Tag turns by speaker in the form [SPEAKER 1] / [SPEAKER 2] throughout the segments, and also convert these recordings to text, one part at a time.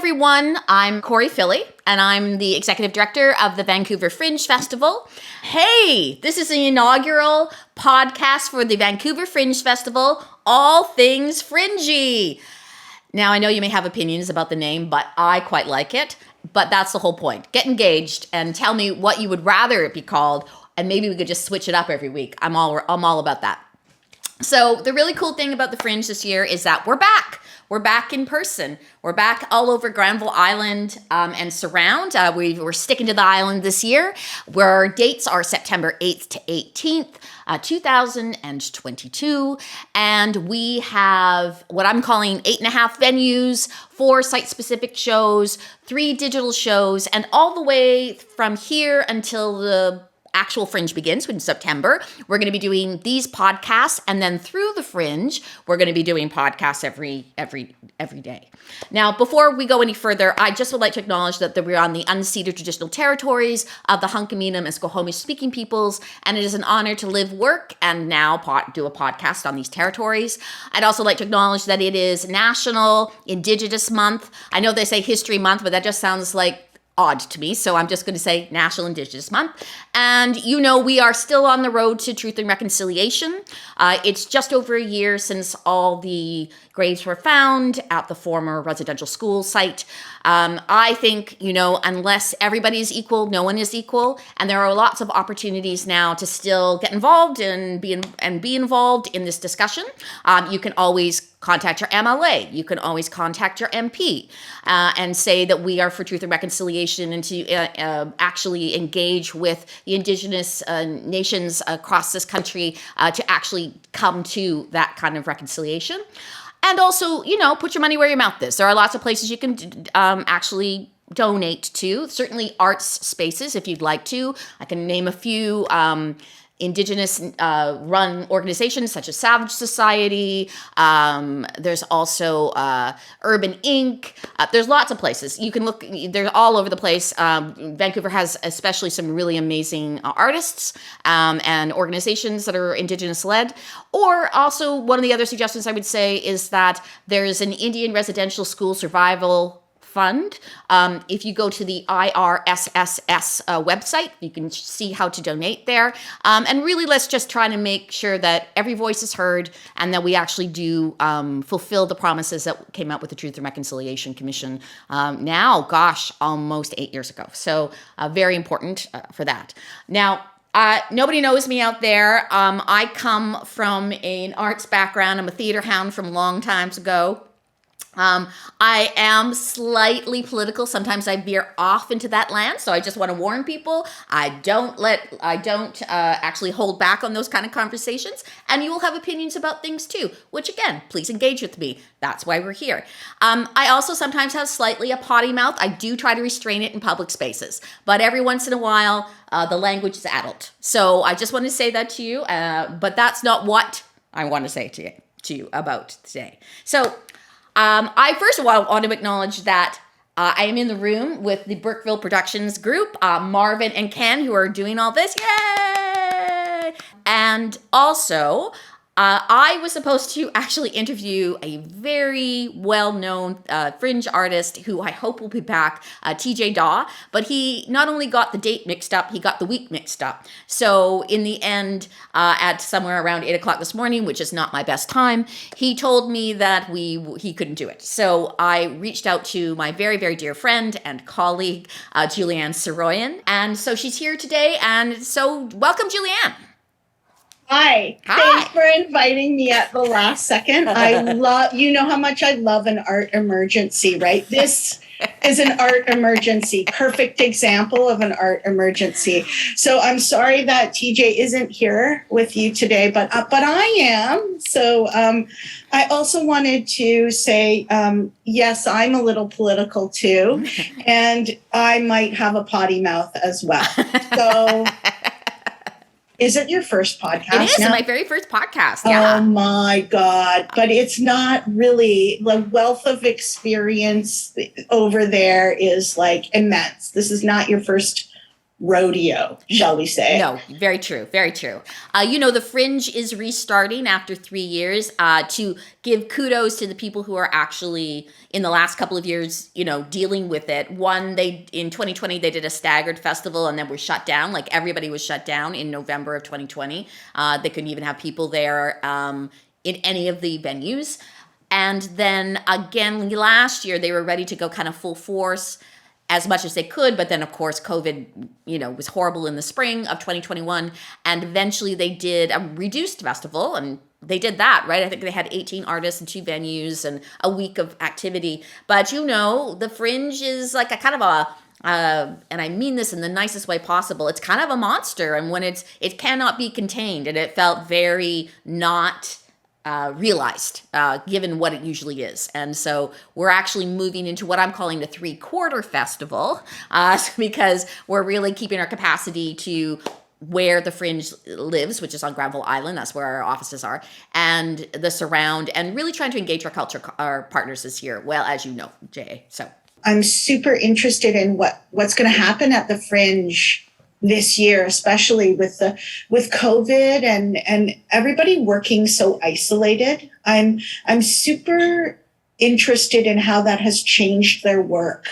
[SPEAKER 1] everyone. I'm Corey Philly, and I'm the executive director of the Vancouver Fringe Festival. Hey, this is the inaugural podcast for the Vancouver Fringe Festival, All Things Fringey. Now, I know you may have opinions about the name, but I quite like it. But that's the whole point. Get engaged and tell me what you would rather it be called, and maybe we could just switch it up every week. I'm all about that. So the really cool thing about the Fringe this year is that we're back. We're back in person. We're back all over Granville Island and surround. We're sticking to the island this year, where our dates are September 8th to 18th, 2022. And we have what I'm calling 8.5 venues, 4 site-specific shows, 3 digital shows, and all the way from here until the actual Fringe begins in September. We're going to be doing these podcasts, and then through the Fringe, we're going to be doing podcasts every day. Now, before we go any further, I just would like to acknowledge that we're on the unceded traditional territories of the Hunkaminam and Squamish speaking peoples, and it is an honor to live, work, and now do a podcast on these territories. I'd also like to acknowledge that it is National Indigenous Month. I know they say History Month, but that just sounds like odd to me, so I'm just going to say National Indigenous Month. And we are still on the road to truth and reconciliation. It's just over a year since all the graves were found at the former residential school site. I think, unless everybody is equal, no one is equal. And there are lots of opportunities now to still get involved and be involved in this discussion. You can always contact your MLA. You can always contact your MP and say that we are for truth and reconciliation, and to actually engage with the Indigenous nations across this country to actually come to that kind of reconciliation. And also, put your money where your mouth is. There are lots of places you can actually donate to. Certainly arts spaces, if you'd like to. I can name a few Indigenous run organizations such as Savage Society. There's also Urban Inc. There's lots of places. You can look, they're all over the place. Vancouver has especially some really amazing artists and organizations that are Indigenous led. Or also one of the other suggestions I would say is that there's an Indian Residential School Survival Fund. If you go to the IRSSS website, you can see how to donate there. And really, let's just try to make sure that every voice is heard and that we actually do fulfill the promises that came out with the Truth and Reconciliation Commission almost 8 years ago. So very important for that. Now, nobody knows me out there. I come from an arts background. I'm a theater hound from long times ago. I am slightly political. Sometimes I veer off into that land. So I just want to warn people, I don't actually hold back on those kind of conversations. And you will have opinions about things too, which again, please engage with me. That's why we're here. I also sometimes have slightly a potty mouth. I do try to restrain it in public spaces, but every once in a while, the language is adult. So I just want to say that to you. But that's not what I want to say to you about today. So I first of all want to acknowledge that I am in the room with the Burkeville Productions group, Marvin and Ken, who are doing all this. Yay! And also, I was supposed to actually interview a very well-known Fringe artist who I hope will be back, TJ Daw, but he not only got the date mixed up, he got the week mixed up. So in the end, at somewhere around 8 o'clock this morning, which is not my best time, he told me that he couldn't do it. So I reached out to my very, very dear friend and colleague, Julianne Saroyan. And so she's here today. And so welcome, Julianne.
[SPEAKER 2] Hi. Thanks for inviting me at the last second. I love, how much I love an art emergency, right? This is an art emergency, perfect example of an art emergency. So I'm sorry that TJ isn't here with you today, but I am. So I also wanted to say, yes, I'm a little political too, and I might have a potty mouth as well. So is it your first podcast?
[SPEAKER 1] It is my very first podcast. Yeah.
[SPEAKER 2] Oh my God. But it's not really, the wealth of experience over there is like immense. This is not your first rodeo, shall we say.
[SPEAKER 1] No, very true. Very true. The Fringe is restarting after 3 years to give kudos to the people who are actually in the last couple of years, dealing with it. One, in 2020, they did a staggered festival and then were shut down. Like everybody was shut down in November of 2020. They couldn't even have people there in any of the venues. And then again, last year, they were ready to go kind of full force as much as they could, but then of course COVID, was horrible in the spring of 2021, and eventually they did a reduced festival, and they did that, right? I think they had 18 artists and 2 venues and a week of activity. But the Fringe is like a kind of a and I mean this in the nicest way possible. It's kind of a monster, and when it cannot be contained, and it felt very not realized, given what it usually is. And so we're actually moving into what I'm calling the 3/4 festival, because we're really keeping our capacity to where the Fringe lives, which is on Granville Island. That's where our offices are, and the surround, and really trying to engage our partners this year. Well, as you know, Jay. So
[SPEAKER 2] I'm super interested in what's going to happen at the Fringe this year, especially with COVID and everybody working so isolated. I'm super interested in how that has changed their work.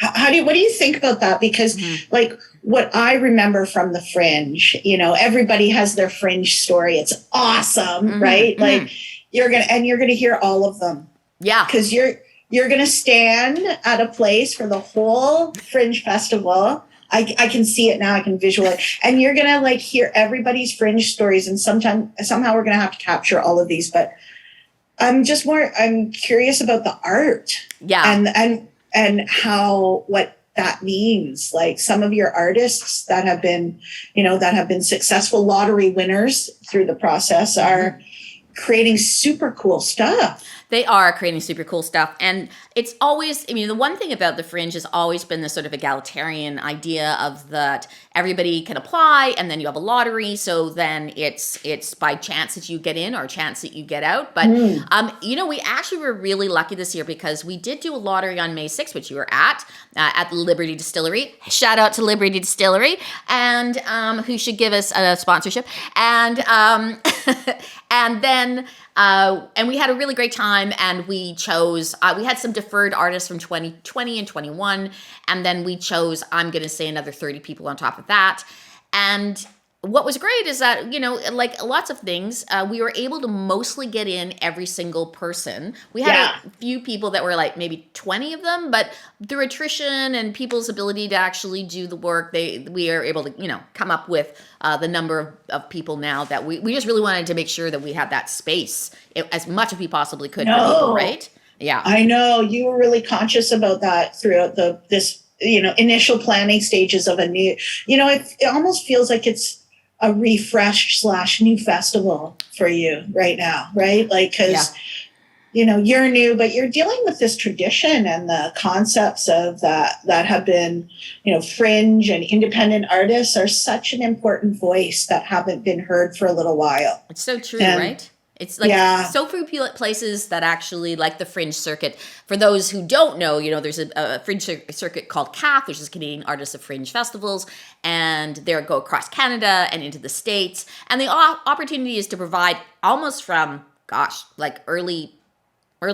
[SPEAKER 2] What do you think about that? Because like what I remember from the Fringe, everybody has their Fringe story. It's awesome, right? Like you're gonna hear all of them.
[SPEAKER 1] Yeah.
[SPEAKER 2] Because you're gonna stand at a place for the whole Fringe festival. I can see it now. I can visualize, and you're gonna like hear everybody's Fringe stories, and somehow we're gonna have to capture all of these. But I'm curious about the art, and how what that means. Like some of your artists that have been, successful lottery winners through the process are creating super cool stuff.
[SPEAKER 1] They are creating super cool stuff. And it's always, the one thing about the Fringe has always been this sort of egalitarian idea of that everybody can apply, and then you have a lottery. So then it's by chance that you get in or chance that you get out. But, we actually were really lucky this year because we did do a lottery on May 6th, which you were at the Liberty Distillery. Shout out to Liberty Distillery, and who should give us a sponsorship. And and then and we had a really great time, and we chose, we had some deferred artists from 2020 and 21, and then we chose, I'm going to say, another 30 people on top of that. And what was great is that, like lots of things, we were able to mostly get in every single person. We had a few people that were like maybe 20 of them, but through attrition and people's ability to actually do the work, we are able to, come up with the number of people now that we just really wanted to make sure that we had that space as much as we possibly could for people, right? Yeah.
[SPEAKER 2] I know you were really conscious about that throughout this initial planning stages of a new, it almost feels like it's a refreshed / new festival for you right now, right? Like, because, you're new, but you're dealing with this tradition and the concepts of that have been, Fringe and independent artists are such an important voice that haven't been heard for a little while.
[SPEAKER 1] It's so true, right? It's like so few places that actually like the Fringe circuit. For those who don't know, there's a Fringe circuit called CAF, which is Canadian Artists of Fringe Festivals, and they go across Canada and into the States. And the opportunity is to provide almost from, like early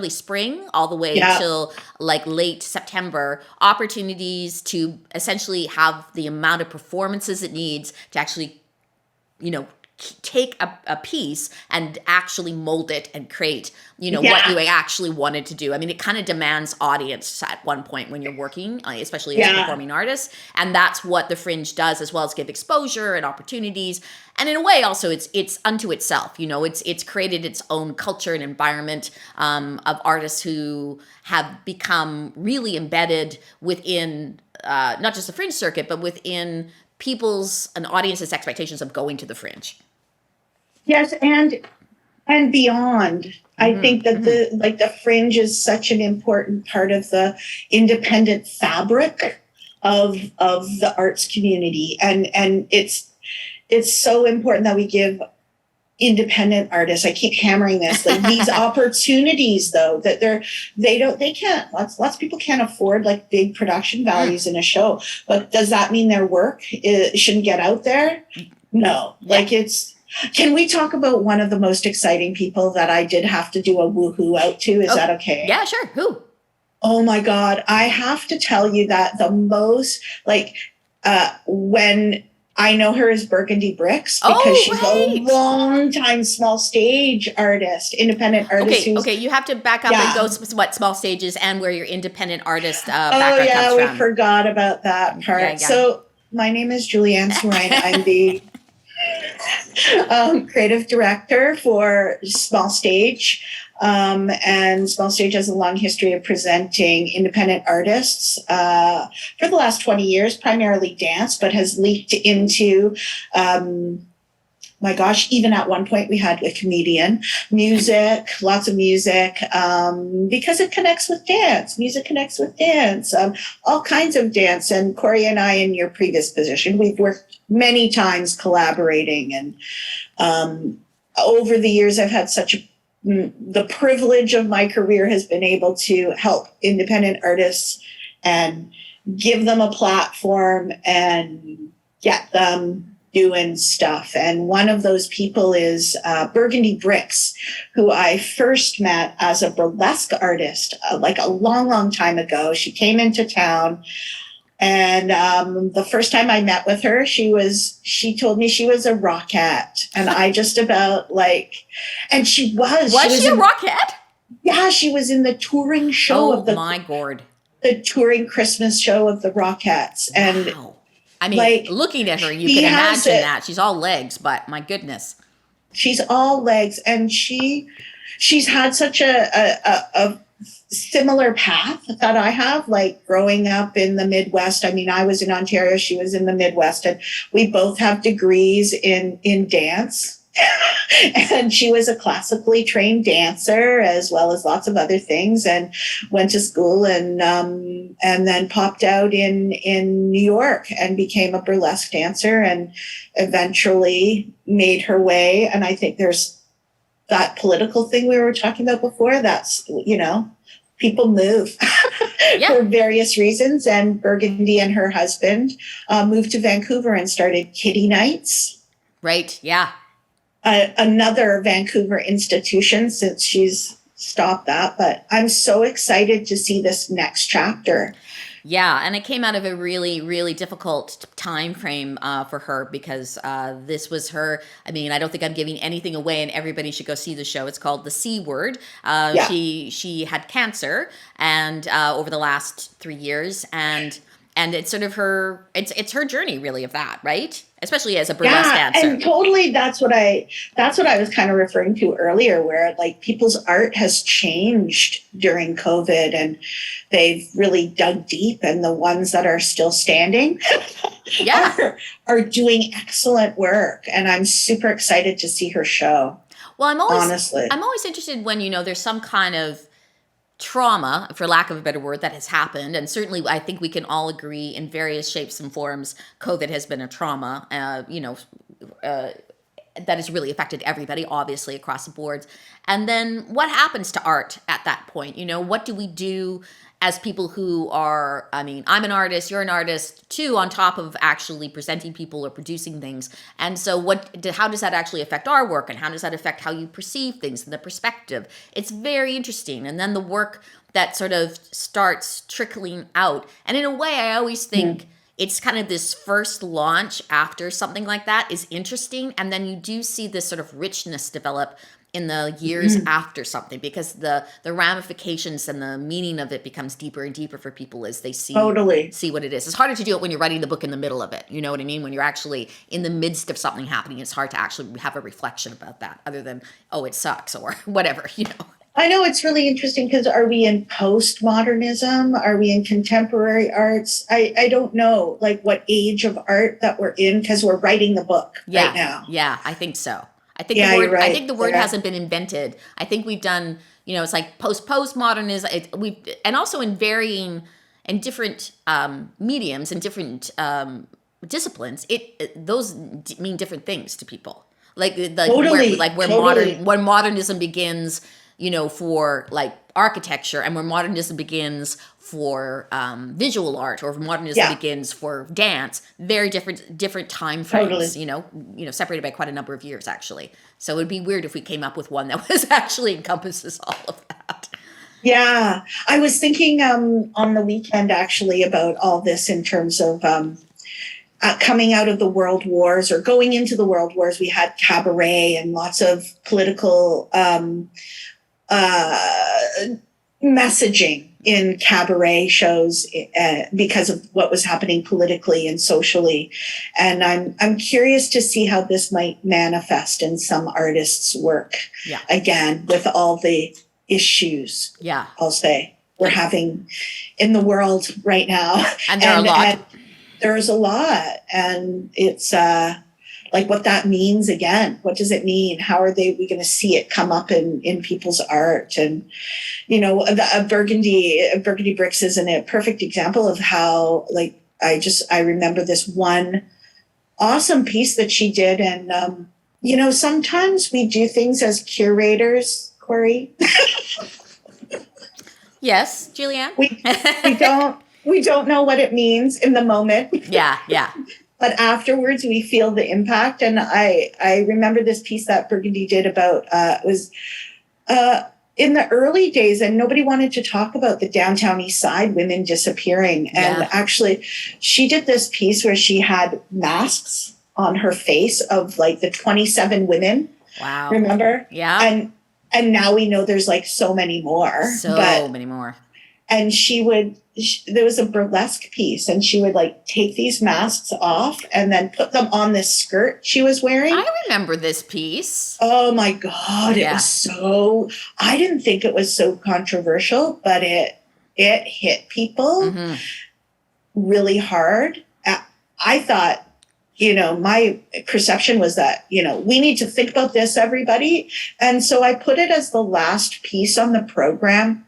[SPEAKER 1] spring all the way till like late September, opportunities to essentially have the amount of performances it needs to actually, take a piece and actually mold it and create, what you actually wanted to do. I mean, it kind of demands audience at one point when you're working, especially as a performing artist. And that's what the Fringe does, as well as give exposure and opportunities. And in a way, also, it's unto itself. It's created its own culture and environment of artists who have become really embedded within not just the Fringe circuit, but within people's and audiences' expectations of going to the Fringe.
[SPEAKER 2] Yes, and beyond. I think that the Fringe is such an important part of the independent fabric of the arts community, and it's so important that we give independent artists. I keep hammering this, like these opportunities though, that they can't, lots of people can't afford like big production values in a show, but does that mean their work shouldn't get out there? No. Like can we talk about one of the most exciting people that I did have to do a woohoo out to? Is that okay?
[SPEAKER 1] Yeah, sure. Who?
[SPEAKER 2] Oh my God. I have to tell you that the most, like, when I know her as Burgundy Bricks, because she's a long time small stage artist, independent artist.
[SPEAKER 1] Okay, you have to back up and go what small stages and where your independent artist background comes from.
[SPEAKER 2] We forgot about that part. Yeah. So my name is Julianne Saroyan. I'm the creative director for Small Stage. And Small Stage has a long history of presenting independent artists for the last 20 years, primarily dance, but has leaked into, my gosh, even at one point we had a comedian, music, lots of music, because it connects with dance. Music connects with dance, all kinds of dance. And Corey and I, in your previous position, we've worked many times collaborating. And over the years, I've had the privilege of my career has been able to help independent artists and give them a platform and get them doing stuff. And one of those people is Burgundy Bricks, who I first met as a burlesque artist, like a long, long time ago. She came into town. And the first time I met with her, she told me she was a rockette. And I just about and she was.
[SPEAKER 1] Was she a rockette?
[SPEAKER 2] Yeah, she was in the touring show of the touring Christmas show of the Rockettes. And
[SPEAKER 1] wow. I mean, looking at her, you can imagine that. She's all legs, but my goodness.
[SPEAKER 2] She's all legs. And she's had such a similar path that I have, like growing up in the Midwest. I mean, I was in Ontario, she was in the Midwest, and we both have degrees in dance. And she was a classically trained dancer as well as lots of other things, and went to school and then popped out in New York and became a burlesque dancer and eventually made her way. And I think there's that political thing we were talking about before. That's, people move for various reasons. And Burgundy and her husband moved to Vancouver and started Kitty Nights.
[SPEAKER 1] Right. Yeah.
[SPEAKER 2] Another Vancouver institution, since she's stopped that. But I'm so excited to see this next chapter.
[SPEAKER 1] Yeah, and it came out of a really, really difficult time frame for her because this was her. I mean, I don't think I'm giving anything away, and everybody should go see the show. It's called The C Word. She had cancer, and over the last 3 years, and it's sort of it's her journey, really, of that, right? Especially as a burlesque dancer.
[SPEAKER 2] And totally, that's what I was kind of referring to earlier, where like people's art has changed during COVID, and they've really dug deep, and the ones that are still standing are doing excellent work. And I'm super excited to see her show.
[SPEAKER 1] Well, I'm always interested when, there's some kind of trauma, for lack of a better word, that has happened. And certainly I think we can all agree in various shapes and forms, COVID has been a trauma, that has really affected everybody, obviously, across the board. And then what happens to art at that point? What do we do as people who are, I'm an artist, you're an artist too, on top of actually presenting people or producing things. And so how does that actually affect our work, and how does that affect how you perceive things and the perspective? It's very interesting. And then the work that sort of starts trickling out. And in a way, I always think it's kind of this first launch after something like that is interesting. And then you do see this sort of richness develop in the years after something, because the ramifications and the meaning of it becomes deeper and deeper for people as they see what it is. It's harder to do it when you're writing the book in the middle of it. You know what I mean? When you're actually in the midst of something happening, it's hard to actually have a reflection about that, other than, oh, it sucks or whatever,
[SPEAKER 2] I know it's really interesting, because are we in postmodernism? Are we in contemporary arts? I don't know, like, what age of art that we're in, because we're writing the book right now.
[SPEAKER 1] Yeah, I think so. I think the word. Right. I think the word hasn't been invented. I think we've done. It's like postmodernism. And also in different mediums and different disciplines. Those mean different things to people. like
[SPEAKER 2] Totally,
[SPEAKER 1] where
[SPEAKER 2] totally.
[SPEAKER 1] modernism begins, for like architecture, and where modernism begins for visual art, or modernism
[SPEAKER 2] Yeah,
[SPEAKER 1] begins for dance. Very different time frames.
[SPEAKER 2] totally.
[SPEAKER 1] Separated by quite a number of years actually. So it would be weird if we came up with one that was actually encompasses all of that.
[SPEAKER 2] Yeah, I was thinking on the weekend actually about all this in terms of coming out of the world wars or going into the world wars. We had cabaret and lots of political uh, messaging in cabaret shows because of what was happening politically and socially. And I'm curious to see how this might manifest in some artists' work.
[SPEAKER 1] Yeah.
[SPEAKER 2] Again, with all the issues,
[SPEAKER 1] Yeah.
[SPEAKER 2] I'll say, we're having in the world right now.
[SPEAKER 1] And there are a lot.
[SPEAKER 2] And there's a lot. And it's like what that means again. What does it mean? How are we going to see it come up in people's art? And, Burgundy Bricks is a perfect example of how, like, I remember this one awesome piece that she did. And, sometimes we do things as curators, Corey.
[SPEAKER 1] Yes, Julianne.
[SPEAKER 2] We don't know what it means in the moment.
[SPEAKER 1] Yeah.
[SPEAKER 2] But afterwards we feel the impact. And I remember this piece that Burgundy did about was in the early days, and nobody wanted to talk about the downtown east side women disappearing. And actually she did this piece where she had masks on her face of like the 27 women.
[SPEAKER 1] Wow.
[SPEAKER 2] Remember?
[SPEAKER 1] Yeah.
[SPEAKER 2] And now we know there's like so many more.
[SPEAKER 1] Many more.
[SPEAKER 2] And there was a burlesque piece, and she would like take these masks off and then put them on this skirt she was wearing.
[SPEAKER 1] I remember this piece.
[SPEAKER 2] Oh my God. It was I didn't think it was so controversial, but it hit people really hard. I thought, my perception was that, we need to think about this, everybody. And so I put it as the last piece on the program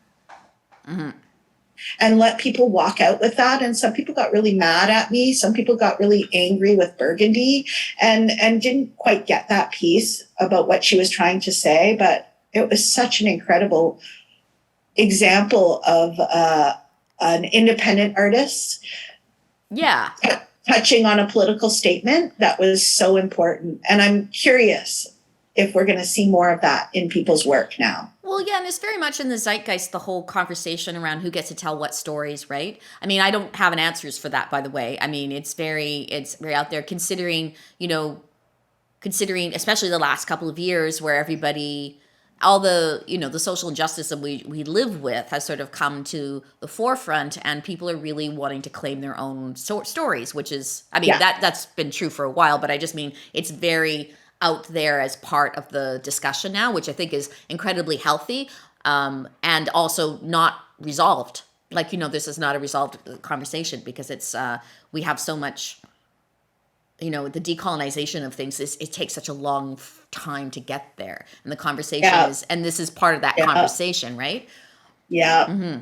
[SPEAKER 2] and let people walk out with that. And some people got really mad at me. Some people got really angry with Burgundy and didn't quite get that piece about what she was trying to say. But it was such an incredible example of an independent artist.
[SPEAKER 1] Yeah.
[SPEAKER 2] Touching on a political statement that was so important. And I'm curious if we're going to see more of that in people's work now.
[SPEAKER 1] Well, yeah, and it's very much in the zeitgeist, the whole conversation around who gets to tell what stories, right? I mean, I don't have an answers for that, by the way. I mean, it's very out there, considering especially the last couple of years where everybody, all the, the social injustice that we live with has sort of come to the forefront, and people are really wanting to claim their own stories, which is, I mean, that's been true for a while, but I just mean it's very out there as part of the discussion now, which I think is incredibly healthy, and also not resolved. Like, this is not a resolved conversation, because it's, we have so much, the decolonization of things, it takes such a long time to get there. And the conversation is, and this is part of that conversation, right?
[SPEAKER 2] Yeah.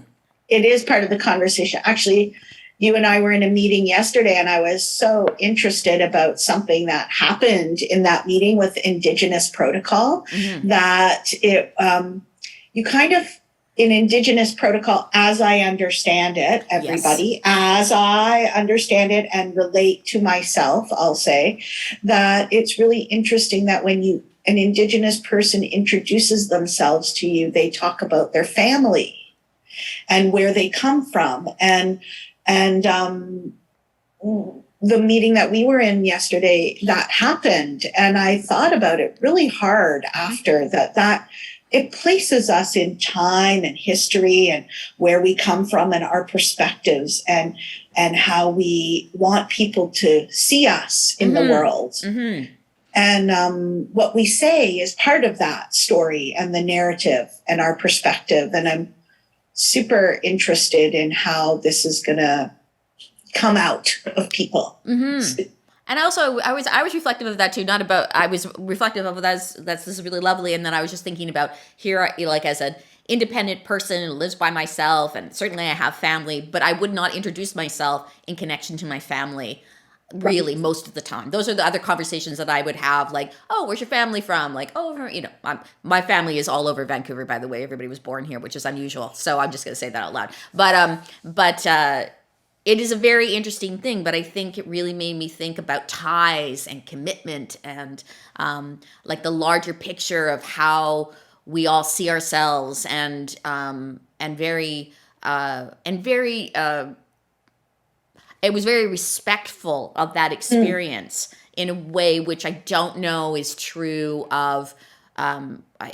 [SPEAKER 2] It is part of the conversation. Actually, you and I were in a meeting yesterday, and I was so interested about something that happened in that meeting with Indigenous protocol, that you kind of, in Indigenous protocol, as I understand it, everybody, as I understand it and relate to myself, I'll say that it's really interesting that when an Indigenous person introduces themselves to you, they talk about their family and where they come from. And the meeting that we were in yesterday, that happened. And I thought about it really hard after that it places us in time and history and where we come from and our perspectives and how we want people to see us in the world. And what we say is part of that story and the narrative and our perspective. And I'm super interested in how this is going to come out of people.
[SPEAKER 1] And also, I was reflective of that too. I was reflective of this is really lovely. And then I was just thinking about here, like as an independent person who lives by myself, and certainly I have family, but I would not introduce myself in connection to my family. really most of the time. Those are the other conversations that I would have, like, oh, where's your family from? Like, oh, you know, my family is all over Vancouver, by the way. Everybody was born here, which is unusual. So I'm just going to say that out loud. But it is a very interesting thing, but I think it really made me think about ties and commitment and like the larger picture of how we all see ourselves and very it was very respectful of that experience in a way which I don't know is true of.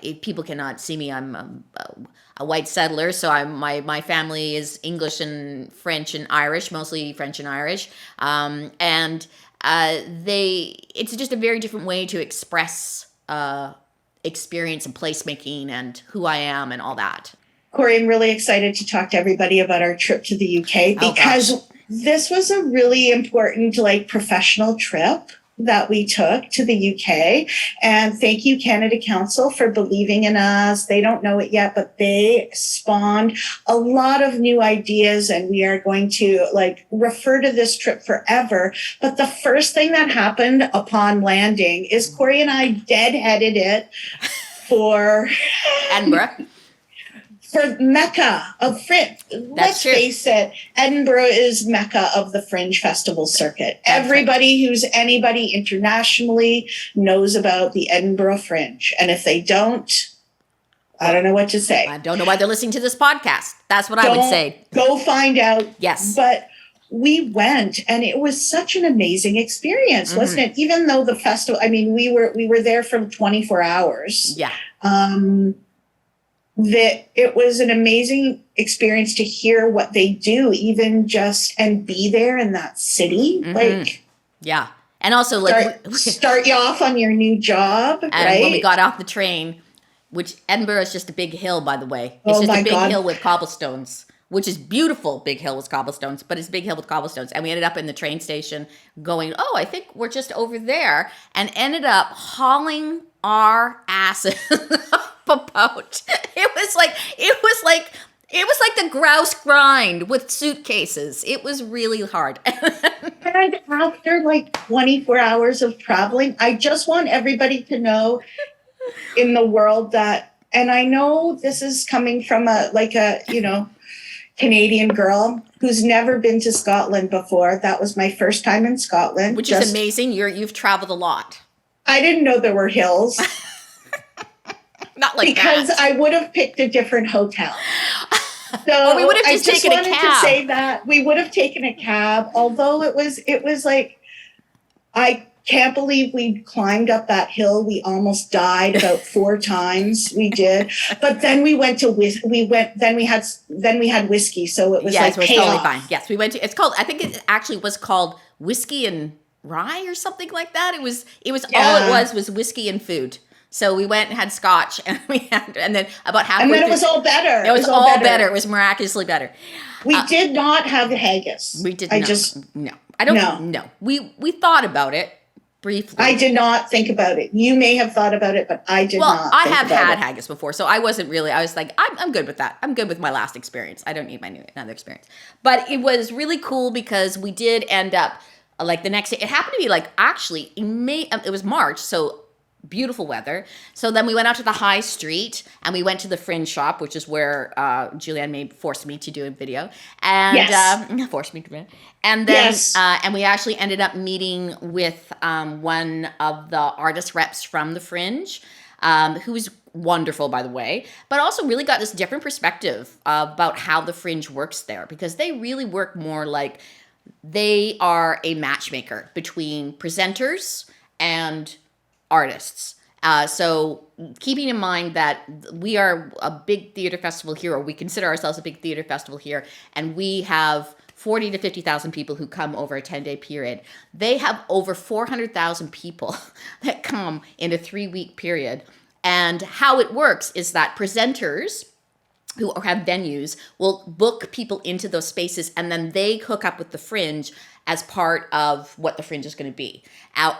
[SPEAKER 1] If people cannot see me, I'm a white settler, so my family is English and French and Irish, mostly French and Irish, and it's just a very different way to express experience and placemaking and who I am and all that.
[SPEAKER 2] Corey, I'm really excited to talk to everybody about our trip to the UK because this was a really important, like, professional trip that we took to the UK. And thank you, Canada Council, for believing in us. They don't know it yet, but they spawned a lot of new ideas, and we are going to, like, refer to this trip forever. But the first thing that happened upon landing is Corey and I deadheaded it for
[SPEAKER 1] Edinburgh.
[SPEAKER 2] For Mecca of Fringe. Let's face it, Edinburgh is Mecca of the Fringe festival circuit. Everybody who's anybody internationally knows about the Edinburgh Fringe. And if they don't, I don't know what to say.
[SPEAKER 1] I don't know why they're listening to this podcast. That's what I would say.
[SPEAKER 2] Go find out.
[SPEAKER 1] Yes.
[SPEAKER 2] But we went, and it was such an amazing experience, wasn't it? Even though the festival, I mean, we were there for 24 hours.
[SPEAKER 1] Yeah.
[SPEAKER 2] That it was an amazing experience to hear what they do, even just, and be there in that city. Like,
[SPEAKER 1] yeah. And also, like,
[SPEAKER 2] start you off on your new job.
[SPEAKER 1] And
[SPEAKER 2] right?
[SPEAKER 1] when we got off the train, which Edinburgh is just a big hill, by the way. It's just a big hill with cobblestones, which is beautiful. Big hill with cobblestones, but it's big hill with cobblestones. And we ended up in the train station going, oh, I think we're just over there, and ended up hauling our asses up a boat. It was like the grouse grind with suitcases. It was really hard.
[SPEAKER 2] And after like 24 hours of traveling, I just want everybody to know in the world that, and I know this is coming from a Canadian girl who's never been to Scotland before. That was my first time in Scotland.
[SPEAKER 1] Which is amazing. You've traveled a lot.
[SPEAKER 2] I didn't know there were hills.
[SPEAKER 1] Not like
[SPEAKER 2] because
[SPEAKER 1] that.
[SPEAKER 2] I would have picked a different hotel. So
[SPEAKER 1] or we would have just taken a cab.
[SPEAKER 2] I just wanted to say that we would have taken a cab, although it was like, I can't believe we climbed up that hill. We almost died about 4 times. We did, but then we went to then we had whiskey, so it was
[SPEAKER 1] it was
[SPEAKER 2] chaos.
[SPEAKER 1] totally fine. Yes, we went to. It's called. I think it actually was called Whiskey and Rye or something like that. It was all it was whiskey and food. So we went and had scotch, and then about halfway through,
[SPEAKER 2] it was all better.
[SPEAKER 1] It was all better. It was miraculously better.
[SPEAKER 2] We did not have haggis.
[SPEAKER 1] We did no. I don't know. We thought about it briefly.
[SPEAKER 2] I did not think about it. You may have thought about it, but I did not.
[SPEAKER 1] Well, I have had haggis before, so I wasn't really. I was like, I'm good with that. I'm good with my last experience. I don't need another experience. But it was really cool because we did end up like the next day. It happened to be like actually it was March, so beautiful weather. So then we went out to the high street and we went to the Fringe shop, which is where Julianne forced me to do a video. And forced me to. And then and we actually ended up meeting with one of the artist reps from the Fringe, who was wonderful, by the way, but also really got this different perspective about how the Fringe works there, because they really work more like they are a matchmaker between presenters and artists. So keeping in mind that we are a big theater festival here, or we consider ourselves a big theater festival here, and we have 40 to 50,000 people who come over a 10-day period. They have over 400,000 people that come in a 3-week period. And how it works is that presenters who have venues will book people into those spaces, and then they hook up with the Fringe as part of what the Fringe is going to be.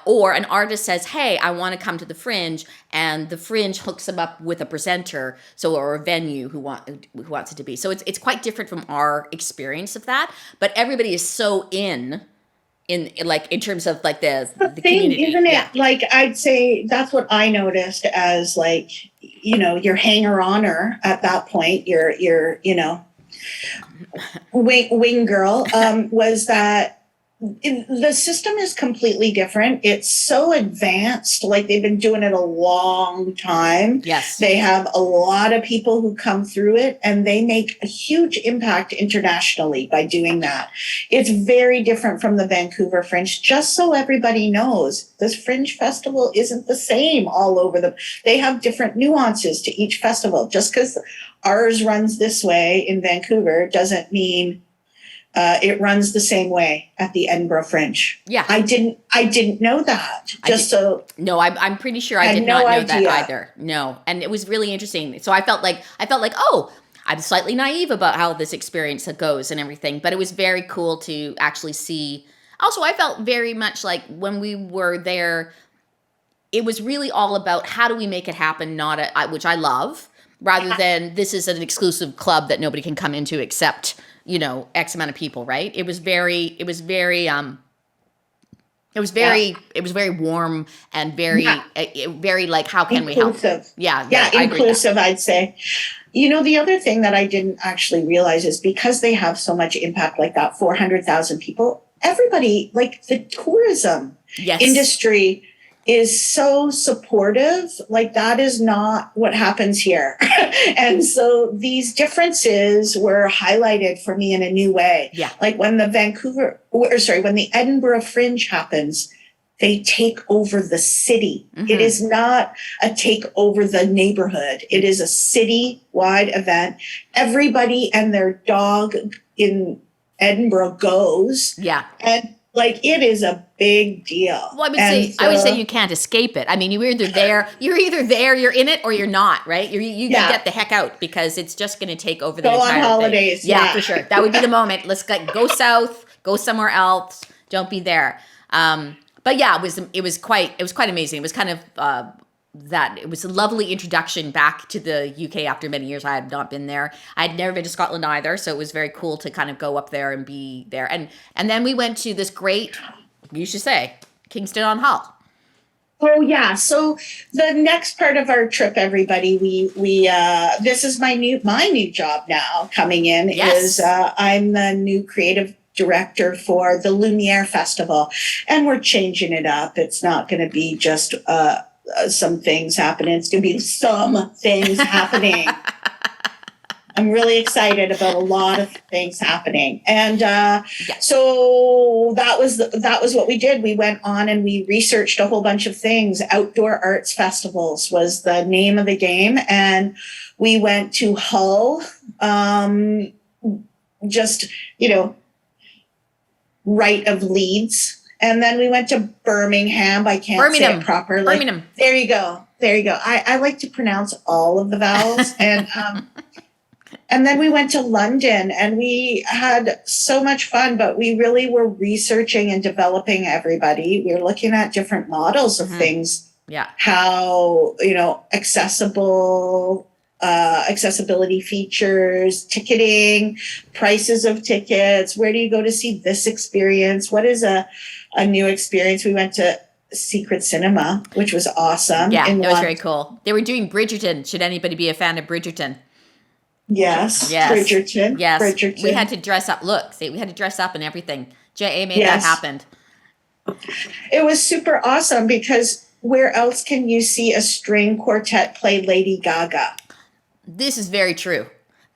[SPEAKER 1] Or an artist says, hey, I want to come to the Fringe, and the Fringe hooks them up with a presenter, or a venue who wants it to be. So it's quite different from our experience of that, but everybody is so in in terms of like the
[SPEAKER 2] thing,
[SPEAKER 1] community,
[SPEAKER 2] isn't it?
[SPEAKER 1] yeah.
[SPEAKER 2] Like, I'd say that's what I noticed as, like, your hanger-oner at that point, your wing girl, was that the system is completely different. It's so advanced, like they've been doing it a long time.
[SPEAKER 1] Yes.
[SPEAKER 2] They have a lot of people who come through it, and they make a huge impact internationally by doing that. It's very different from the Vancouver Fringe. Just so everybody knows, this Fringe festival isn't the same all over them. They have different nuances to each festival. Just because ours runs this way in Vancouver doesn't mean it runs the same way at the Edinburgh Fringe.
[SPEAKER 1] Yeah.
[SPEAKER 2] I didn't know that.
[SPEAKER 1] No, I'm pretty sure I did not know that either. No. And it was really interesting. So I felt like, oh, I'm slightly naive about how this experience goes and everything, but it was very cool to actually see. Also, I felt very much like when we were there, it was really all about how do we make it happen, which I love, rather than this is an exclusive club that nobody can come into except X amount of people, right? It was very warm and very like, how can
[SPEAKER 2] inclusive.
[SPEAKER 1] we help?
[SPEAKER 2] Yeah, inclusive, I'd say. The other thing that I didn't actually realize is because they have so much impact like that, 400,000 people, everybody, like the tourism industry is so supportive. Like, that is not what happens here. And so these differences were highlighted for me in a new way.
[SPEAKER 1] Yeah.
[SPEAKER 2] Like when the when the Edinburgh Fringe happens, they take over the city. Mm-hmm. It is not a take over the neighborhood. It is a city-wide event. Everybody and their dog in Edinburgh goes.
[SPEAKER 1] Yeah.
[SPEAKER 2] And like, it is a big deal.
[SPEAKER 1] Well, I would say you can't escape it. I mean, you're either there, you're in it, or you're not, right? You get the heck out, because it's just going to take over the entire thing.
[SPEAKER 2] Go on holidays.
[SPEAKER 1] Yeah, for sure. That would be the moment. Let's go south, go somewhere else. Don't be there. But yeah, it was quite amazing. It was kind of it was a lovely introduction back to the UK after many years. I had not been there. I had never been to Scotland either, so it was very cool to kind of go up there and be there. And then we went to this great, you should say, Kingston on Hull.
[SPEAKER 2] Oh yeah. So the next part of our trip, everybody, we this is my new job now coming in.
[SPEAKER 1] Yes.
[SPEAKER 2] Is I'm the new creative director for the Lumiere Festival, and we're changing it up. It's not going to be just some things happening. It's going to be some things happening. I'm really excited about a lot of things happening. And so that was what we did. We went on and we researched a whole bunch of things. Outdoor Arts Festivals was the name of the game. And we went to Hull, right of Leeds. And then we went to Birmingham. I can't say it properly.
[SPEAKER 1] Birmingham.
[SPEAKER 2] There you go. I like to pronounce all of the vowels. And then we went to London, and we had so much fun, but we really were researching and developing everybody. We were looking at different models of things.
[SPEAKER 1] Yeah.
[SPEAKER 2] How, accessibility features, ticketing, prices of tickets. Where do you go to see this experience? What is a new experience? We went to Secret Cinema, which was awesome.
[SPEAKER 1] Yeah, it was very cool. They were doing Bridgerton. Should anybody be a fan of Bridgerton?
[SPEAKER 2] Yes. Bridgerton.
[SPEAKER 1] Yes.
[SPEAKER 2] Bridgerton.
[SPEAKER 1] We had to dress up. We had to dress up and everything. J.A. made that happen.
[SPEAKER 2] It was super awesome, because where else can you see a string quartet play Lady Gaga?
[SPEAKER 1] This is very true.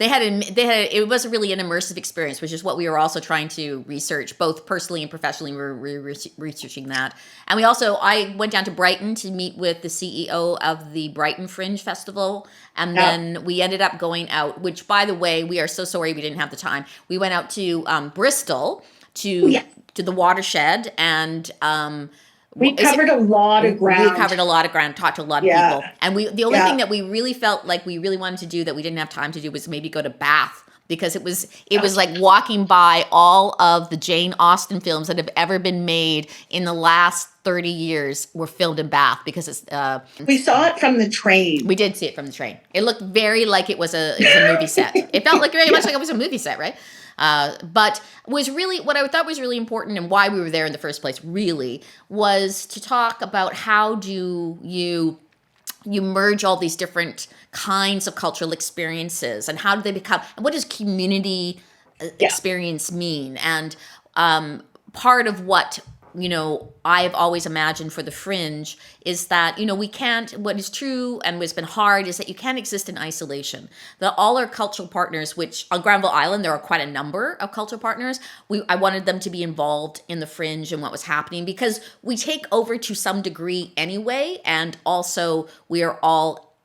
[SPEAKER 1] It was really an immersive experience, which is what we were also trying to research, both personally and professionally. We were researching that. And I went down to Brighton to meet with the CEO of the Brighton Fringe Festival. And then we ended up going out, which, by the way, we are so sorry we didn't have the time. We went out to Bristol to the watershed, and
[SPEAKER 2] we covered a lot of ground.
[SPEAKER 1] We covered a lot of ground, talked to a lot of people. And the only thing that we really felt like we really wanted to do that we didn't have time to do was maybe go to Bath. because it was like walking by all of the Jane Austen films that have ever been made in the last 30 years were filmed in Bath, because it's
[SPEAKER 2] We saw it from the train.
[SPEAKER 1] we did see it from the train. It looked very like it was a movie set. It felt like very much like it was a movie set, right? But was really what I thought was really important, and why we were there in the first place really was to talk about how do you merge all these different kinds of cultural experiences, and how do they become, what does community experience mean? And part of what I've always imagined for the Fringe is that, we can't, what is true and what's been hard is that you can't exist in isolation. That all our cultural partners, which on Granville Island, there are quite a number of cultural partners, I wanted them to be involved in the Fringe and what was happening, because we take over to some degree anyway, and also we are all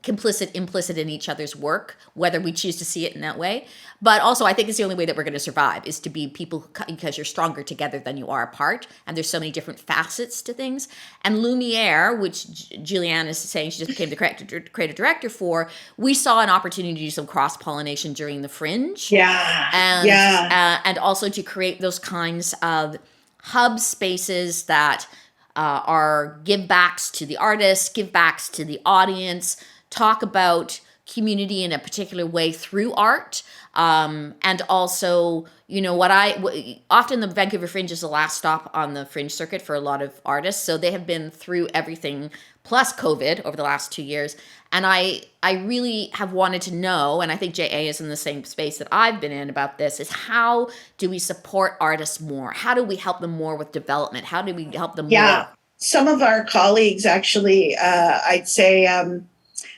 [SPEAKER 1] implicit in each other's work, whether we choose to see it in that way. But also, I think it's the only way that we're going to survive, is to be people, because you're stronger together than you are apart. And there's so many different facets to things. And Lumiere, which Julianne is saying she just became the creative director for, we saw an opportunity to do some cross-pollination during the Fringe. And also to create those kinds of hub spaces that are give-backs to the artists, give-backs to the audience, talk about community in a particular way through art. And also, often the Vancouver Fringe is the last stop on the Fringe circuit for a lot of artists. So they have been through everything plus COVID over the last 2 years. And I really have wanted to know, and I think JA is in the same space that I've been in about this, is how do we support artists more? How do we help them more with development? How do we help them more?
[SPEAKER 2] Some of our colleagues actually, I'd say,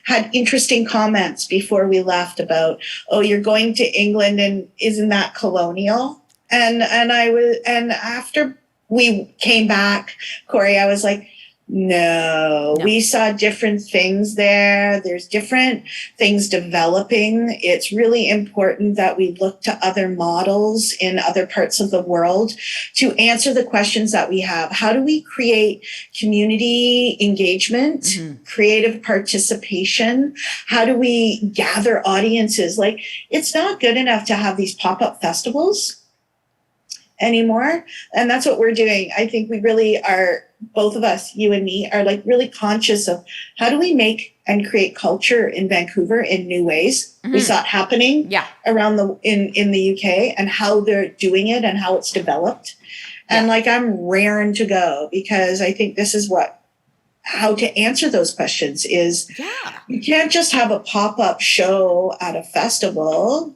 [SPEAKER 2] had interesting comments before we left about, oh, you're going to England and isn't that colonial? And after we came back, Corey, I was like, no, we saw different things there. There's different things developing. It's really important that we look to other models in other parts of the world to answer the questions that we have. How do we create community engagement, creative participation? How do we gather audiences? Like, it's not good enough to have these pop-up festivals anymore. And that's what we're doing. I think we really are, both of us, you and me, are like really conscious of how do we make and create culture in Vancouver in new ways. We saw it happening around in the UK, and how they're doing it and how it's developed. And like, I'm raring to go, because I think this is how to answer those questions is you can't just have a pop-up show at a festival.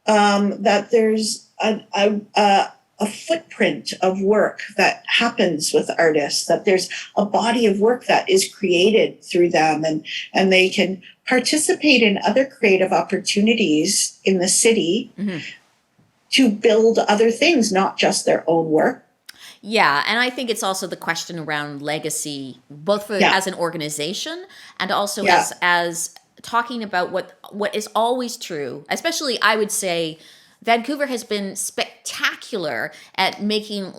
[SPEAKER 2] That there's a footprint of work that happens with artists, that there's a body of work that is created through them, and they can participate in other creative opportunities in the city to build other things, not just their own work.
[SPEAKER 1] Yeah, and I think it's also the question around legacy, both for as an organization and also as talking about what is always true. Especially, I would say, Vancouver has been spectacular at making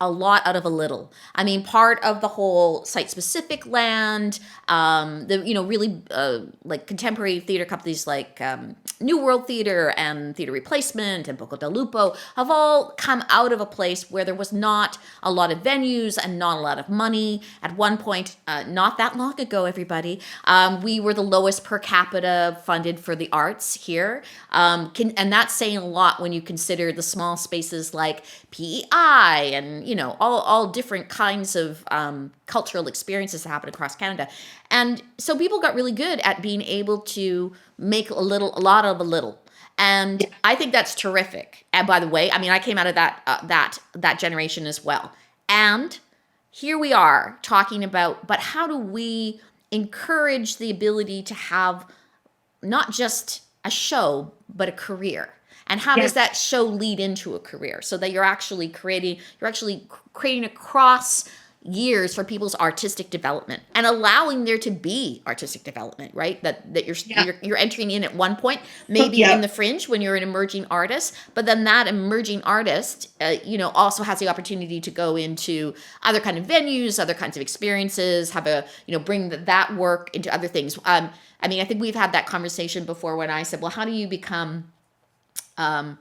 [SPEAKER 1] a lot out of a little. I mean, part of the whole site-specific land, really like contemporary theater companies like New World Theater and Theater Replacement and Poco del Lupo have all come out of a place where there was not a lot of venues and not a lot of money. At one point, not that long ago, everybody, we were the lowest per capita funded for the arts here. And that's saying a lot when you consider the small spaces like PEI and, all different kinds of cultural experiences that happen across Canada. And so people got really good at being able to make a lot of a little. And I think that's terrific. And by the way, I mean, I came out of that generation as well. And here we are talking about, but how do we encourage the ability to have not just a show, but a career? And how does that show lead into a career, so that you're actually creating across years for people's artistic development and allowing there to be artistic development, right? That you're entering in at one point, maybe in the Fringe when you're an emerging artist, but then that emerging artist, also has the opportunity to go into other kind of venues, other kinds of experiences, have bring that work into other things. I think we've had that conversation before when I said, well, how do you become, what's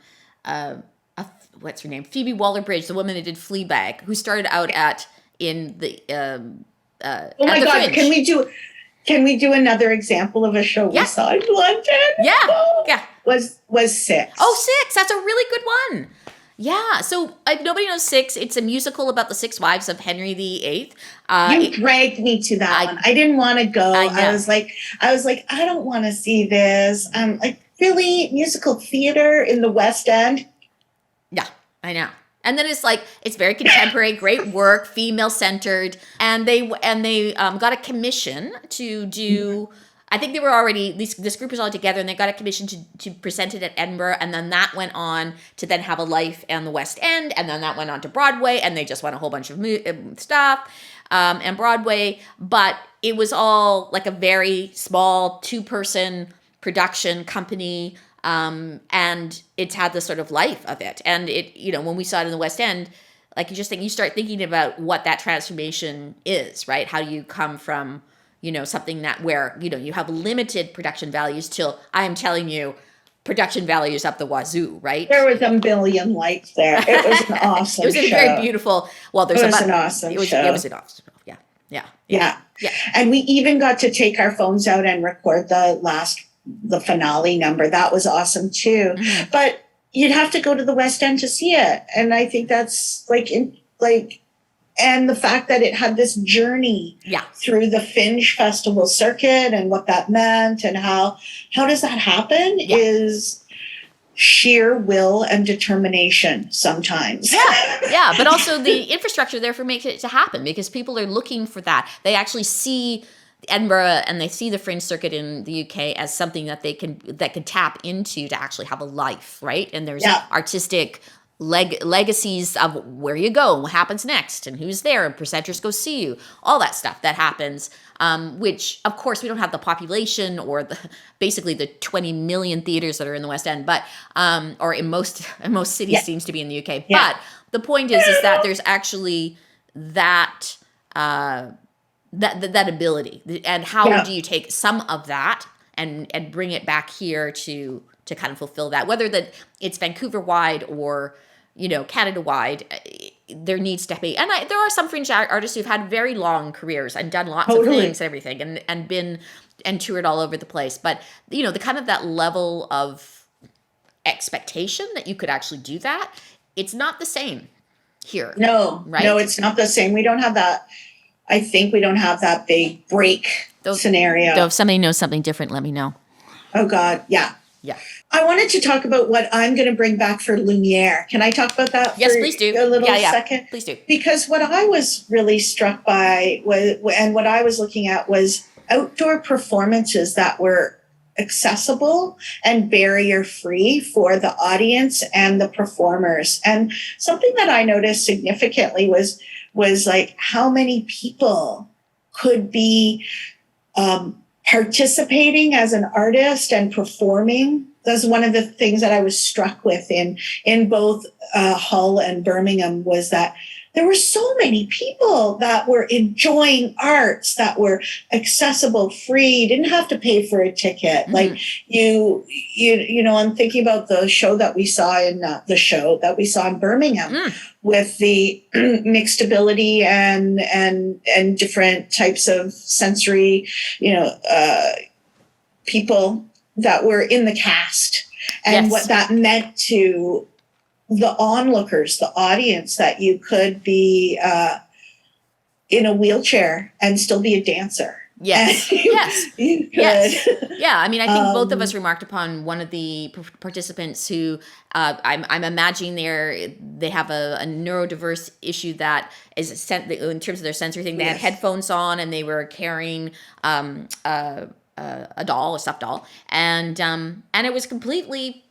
[SPEAKER 1] her name? Phoebe Waller-Bridge, the woman that did Fleabag, who started out in the
[SPEAKER 2] oh my God! Fringe. Can we do another example of a show we saw in London?
[SPEAKER 1] Yeah.
[SPEAKER 2] Was Six.
[SPEAKER 1] Oh, Six. That's a really good one. Yeah. So if nobody knows Six, it's a musical about the 6 wives of Henry VIII.
[SPEAKER 2] You dragged me to that one. I didn't want to go. I was like, I don't want to see this. Really, musical theater in the West End?
[SPEAKER 1] Yeah, I know. And then it's very contemporary, great work, female centered, and they got a commission to do. I think they were already this group was all together, and they got a commission to present it at Edinburgh, and then that went on to then have a life in the West End, and then that went on to Broadway, and they just won a whole bunch of stuff and Broadway, but it was all like a very small 2-person production company. And it's had this sort of life of it. And it, when we saw it in the West End, like you start thinking about what that transformation is, right? How you come from, something that where, you have limited production values till I am telling you production values up the wazoo, right?
[SPEAKER 2] There was a million lights there. It was an awesome
[SPEAKER 1] It was a very beautiful,
[SPEAKER 2] an awesome show.
[SPEAKER 1] It was an awesome show. Yeah.
[SPEAKER 2] And we even got to take our phones out and record the finale number. That was awesome too. Mm-hmm. But you'd have to go to the West End to see it. And I think that's and the fact that it had this journey through the Fringe festival circuit and what that meant and how does that happen is sheer will and determination sometimes.
[SPEAKER 1] Yeah. But also the infrastructure therefore makes it to happen because people are looking for that. They actually see Edinburgh and they see the Fringe circuit in the UK as something that they can tap into to actually have a life, right? And there's artistic legacies of where you go and what happens next and who's there and presenters go see you, all that stuff that happens, which of course we don't have the population or basically the 20 million theaters that are in the West End, but or in most cities seems to be in the UK. But the point is that there's actually that that ability, and how do you take some of that and bring it back here to kind of fulfill that, whether that it's Vancouver wide or Canada wide. There needs to be, and there are some Fringe artists who've had very long careers and done lots of things and everything, and been and toured all over the place. But the kind of that level of expectation that you could actually do that, it's not the same here.
[SPEAKER 2] No, it's not the same. We don't have that. I think we don't have that big break scenario.
[SPEAKER 1] Though if somebody knows something different, let me know.
[SPEAKER 2] Oh God, yeah. I wanted to talk about what I'm going to bring back for Lumiere. Can I talk about that?
[SPEAKER 1] Yes, please do.
[SPEAKER 2] A little second.
[SPEAKER 1] Please do.
[SPEAKER 2] Because what I was really struck by and what I was looking at was outdoor performances that were accessible and barrier-free for the audience and the performers. And something that I noticed significantly was like how many people could be participating as an artist and performing. That's one of the things that I was struck with in both Hull and Birmingham, was that there were so many people that were enjoying arts that were accessible, free, didn't have to pay for a ticket. Mm-hmm. Like I'm thinking about the show that we saw in Birmingham with the mixed ability and different types of sensory, people that were in the cast, and what that meant to the onlookers, the audience, that you could be in a wheelchair and still be a dancer.
[SPEAKER 1] Yes.
[SPEAKER 2] You could.
[SPEAKER 1] Yes. Yeah. I mean, I think both of us remarked upon one of the participants who I'm imagining they have a neurodiverse issue that is in terms of their sensory thing. They had headphones on and they were carrying a stuffed doll, and it was completely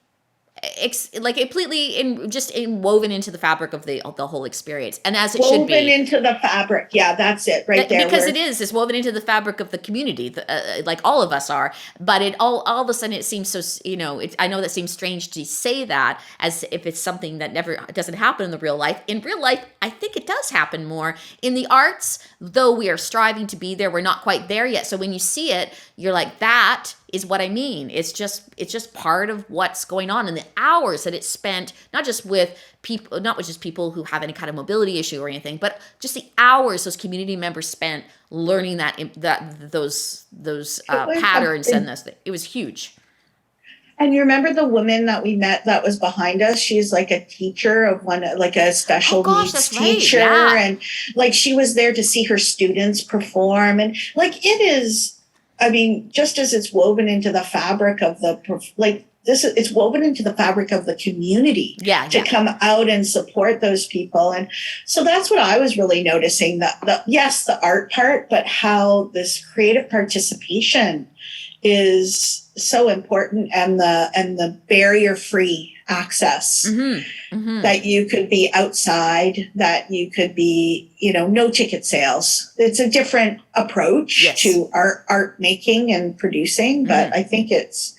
[SPEAKER 1] like completely woven into the fabric of the whole experience, and as it should be.
[SPEAKER 2] Woven into the fabric. Yeah, that's it right there.
[SPEAKER 1] Because it's woven into the fabric of the community, like all of us are. But it all of a sudden it seems so, I know that seems strange to say that as if it's something that never doesn't happen in the real life. In real life, I think it does happen more. In the arts, though we are striving to be there, we're not quite there yet. So when you see it, you're like, that is what I mean. It's just part of what's going on, and the hours that it's spent, not just with people who have any kind of mobility issue or anything, but just the hours those community members spent learning those patterns and this. It was huge.
[SPEAKER 2] And you remember the woman that we met that was behind us? She's like a teacher of like a special needs teacher.
[SPEAKER 1] Right. Yeah.
[SPEAKER 2] And like she was there to see her students perform. And like it is, I mean, just as it's woven into the fabric of it's woven into the fabric of the community to come out and support those people. And so that's what I was really noticing, yes, the art part, but how this creative participation is so important, and the barrier-free access that you could be outside, that you could be, no ticket sales. It's a different approach to art making and producing, but I think it's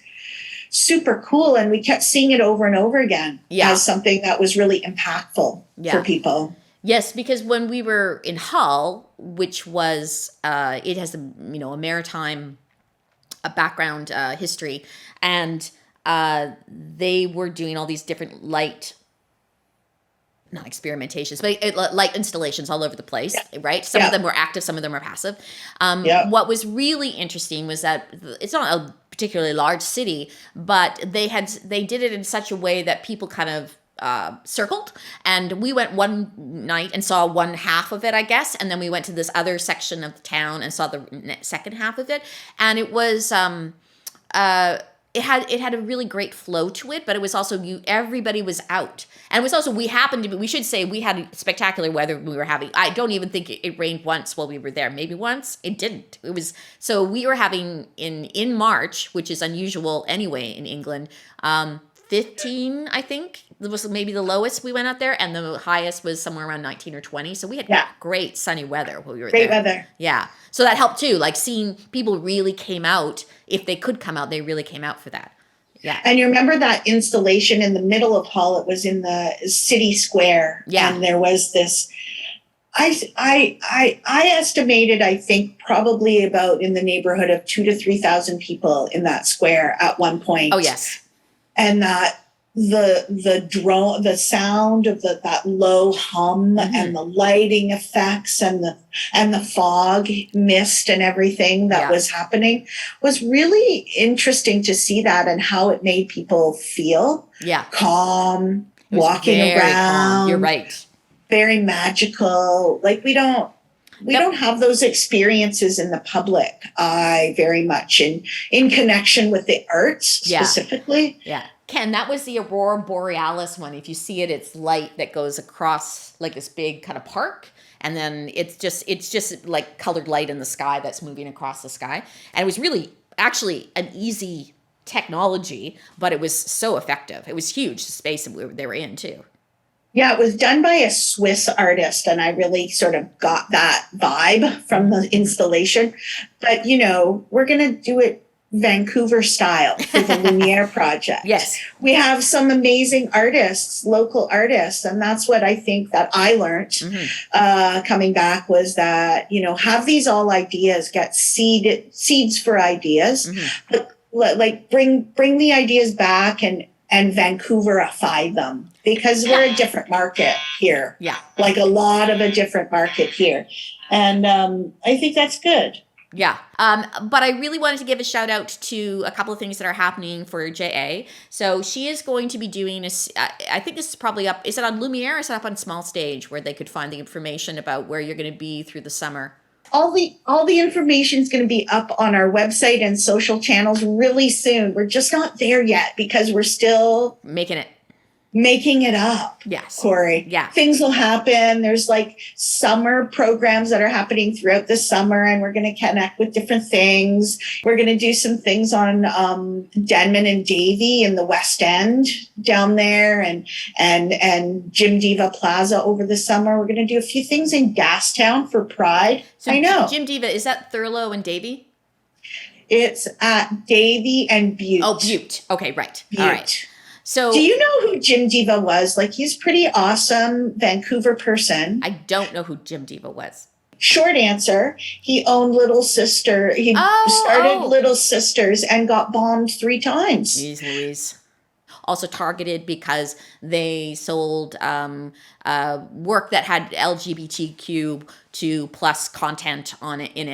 [SPEAKER 2] super cool. And we kept seeing it over and over again as something that was really impactful for people.
[SPEAKER 1] Yes, because when we were in Hull, which was, it has a maritime background history, and they were doing all these different light experimentations, but light installations all over the place, right? Some of them were active, some of them were passive. What was really interesting was that it's not a particularly large city, but they did it in such a way that people kind of circled, and we went one night and saw one half of it, I guess, and then we went to this other section of the town and saw the second half of it, and it was it had a really great flow to it, but it was also everybody was out, and it was also we should say we had spectacular weather we were having. I don't even think it rained once while we were there. Maybe once. It didn't. It was so we were having in March, which is unusual anyway in England. 15, I think, was maybe the lowest we went out there, and the highest was somewhere around 19 or 20. So we had great sunny weather while we were there.
[SPEAKER 2] Great weather.
[SPEAKER 1] Yeah. So that helped too. Like seeing people really came out. If they could come out, they really came out for that. Yeah.
[SPEAKER 2] And you remember that installation in the middle of Hull? It was in the city square.
[SPEAKER 1] Yeah.
[SPEAKER 2] And there was this, I estimated, I think probably about in the neighborhood of 2,000 to 3,000 people in that square at one point.
[SPEAKER 1] Oh, yes.
[SPEAKER 2] And that the drone, the sound of that low hum and the lighting effects and the fog mist and everything that was happening was really interesting to see that, and how it made people feel calm, walking around.
[SPEAKER 1] Calm. You're right.
[SPEAKER 2] Very magical. Like we don't have those experiences in the public eye very much in connection with the arts specifically.
[SPEAKER 1] Yeah. Ken, that was the Aurora Borealis one. If you see it, it's light that goes across like this big kind of park. And then it's just like colored light in the sky that's moving across the sky. And it was really actually an easy technology, but it was so effective. It was huge, the space that they were in too.
[SPEAKER 2] Yeah, it was done by a Swiss artist, and I really sort of got that vibe from the installation. But, we're going to do it Vancouver style for the Lumiere project.
[SPEAKER 1] Yes.
[SPEAKER 2] We have some amazing artists, local artists, and that's what I think that I learned coming back was that, have these all ideas, get seeds for ideas, but like bring the ideas back and Vancouverify them, because we're a different market here.
[SPEAKER 1] Yeah.
[SPEAKER 2] Like a lot of a different market here. And I think that's good.
[SPEAKER 1] Yeah. But I really wanted to give a shout out to a couple of things that are happening for JA. So she is going to be doing I think this is probably up. Is it on Lumiere or is it up on Small Stage where they could find the information about where you're going to be through the summer?
[SPEAKER 2] All the information is going to be up on our website and social channels really soon. We're just not there yet because we're still
[SPEAKER 1] making it.
[SPEAKER 2] making it up.
[SPEAKER 1] Yes.
[SPEAKER 2] Corey.
[SPEAKER 1] Yeah.
[SPEAKER 2] Things will happen. There's like summer programs that are happening throughout the summer, and we're going to connect with different things. We're going to do some things on Denman and Davie in the West End down there, and Jim Diva Plaza over the summer. We're going to do a few things in Gastown for Pride.
[SPEAKER 1] So
[SPEAKER 2] I know.
[SPEAKER 1] Jim Diva, is that Thurlow and Davie?
[SPEAKER 2] It's at Davie and Butte.
[SPEAKER 1] Oh, Butte. Okay, right.
[SPEAKER 2] Butte.
[SPEAKER 1] All right. So,
[SPEAKER 2] do you know who Jim Diva was? Like, he's pretty awesome Vancouver person.
[SPEAKER 1] I don't know who Jim Diva was.
[SPEAKER 2] Short answer, he owned Little Sister. He started Little Sisters and got bombed 3 times.
[SPEAKER 1] Jeez Louise. Also targeted because they sold work that had LGBTQ2 plus content on it, and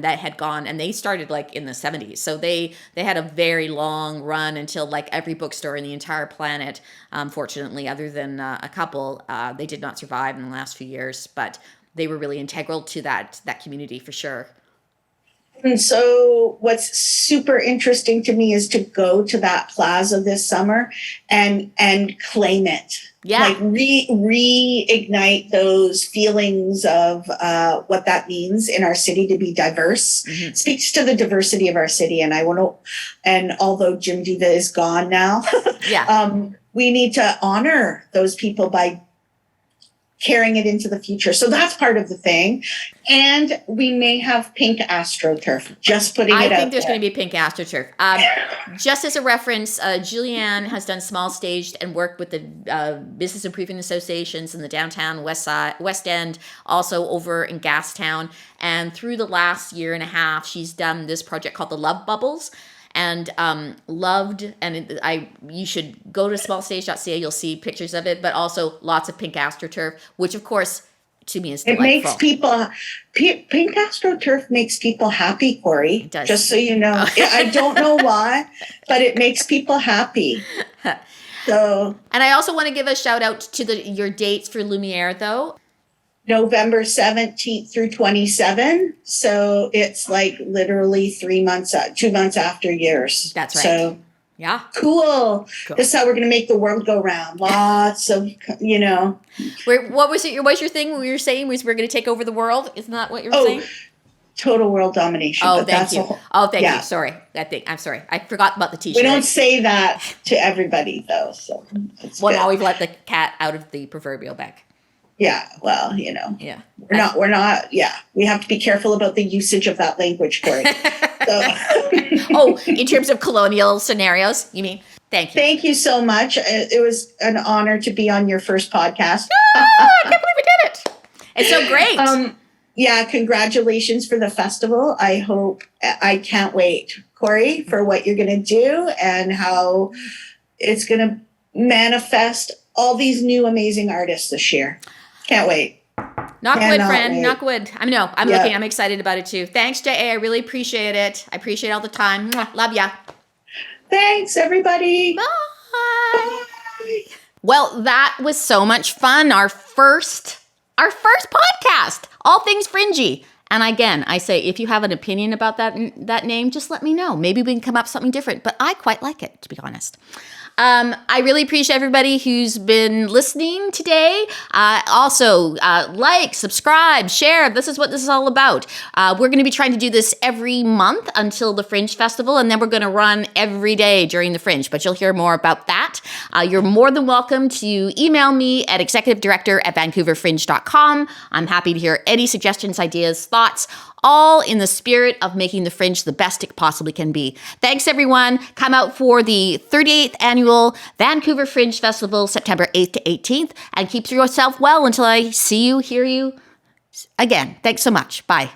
[SPEAKER 1] that had gone, and they started like in the 70s. So they had a very long run until like every bookstore in the entire planet, fortunately, other than a couple, they did not survive in the last few years, but they were really integral to that community for sure.
[SPEAKER 2] And so what's super interesting to me is to go to that plaza this summer and claim it.
[SPEAKER 1] Yeah.
[SPEAKER 2] Like reignite those feelings of what that means in our city to be diverse. Mm-hmm. Speaks to the diversity of our city. And although Jim Diva is gone now, we need to honor those people by carrying it into the future. So that's part of the thing. And we may have pink AstroTurf. Just putting it out there. I think
[SPEAKER 1] there's going to be pink AstroTurf. Just as a reference, Julianne has done small staged and worked with the Business Improvement Associations in the downtown West End, also over in Gastown. And through the last year and a half, she's done this project called the Love Bubbles. And you should go to smallstage.ca. You'll see pictures of it, but also lots of pink AstroTurf, which of course to me is delightful.
[SPEAKER 2] It makes people pink AstroTurf makes people happy, Corey.
[SPEAKER 1] It does.
[SPEAKER 2] Just so you know, I don't know why, but it makes people happy. So,
[SPEAKER 1] and I also want to give a shout out to your dates for Lumiere, though.
[SPEAKER 2] November 17th through 27. So it's like literally 2 months after yours.
[SPEAKER 1] That's right.
[SPEAKER 2] So
[SPEAKER 1] yeah.
[SPEAKER 2] Cool. This is how we're going to make the world go round. Lots of,
[SPEAKER 1] What was your thing we were saying was we're going to take over the world? Isn't that what you were saying?
[SPEAKER 2] Total world domination.
[SPEAKER 1] Oh, thank you. Thank you. Sorry. I'm sorry. I forgot about the t-shirt.
[SPEAKER 2] We don't say that to everybody though. So
[SPEAKER 1] now we've let the cat out of the proverbial bag.
[SPEAKER 2] Yeah, well,
[SPEAKER 1] Yeah.
[SPEAKER 2] We're not, we have to be careful about the usage of that language, Corey.
[SPEAKER 1] In terms of colonial scenarios, you mean? Thank you.
[SPEAKER 2] Thank you so much. It was an honor to be on your first podcast.
[SPEAKER 1] I can't believe we did it. It's so great.
[SPEAKER 2] Congratulations for the festival. I can't wait, Corey, for what you're going to do and how it's going to manifest all these new amazing artists this year. Can't wait.
[SPEAKER 1] Knock wood, friend. Knock wood. I'm looking. I'm excited about it too. Thanks, J.A. I really appreciate it. I appreciate all the time. Love ya.
[SPEAKER 2] Thanks, everybody.
[SPEAKER 1] Bye. Bye. Well, that was so much fun. Our first podcast, all things Fringey. And again, I say, if you have an opinion about that name, just let me know. Maybe we can come up with something different. But I quite like it, to be honest. I really appreciate everybody who's been listening today. Also, like, subscribe, share. This is what this is all about. We're going to be trying to do this every month until the Fringe Festival, and then we're going to run every day during the Fringe, but you'll hear more about that. You're more than welcome to email me at executivedirector@vancouverfringe.com. I'm happy to hear any suggestions, ideas, thoughts, all in the spirit of making the Fringe the best it possibly can be. Thanks, everyone. Come out for the 38th Annual Vancouver Fringe Festival, September 8th to 18th, and keep yourself well until I see you, hear you again. Thanks so much. Bye.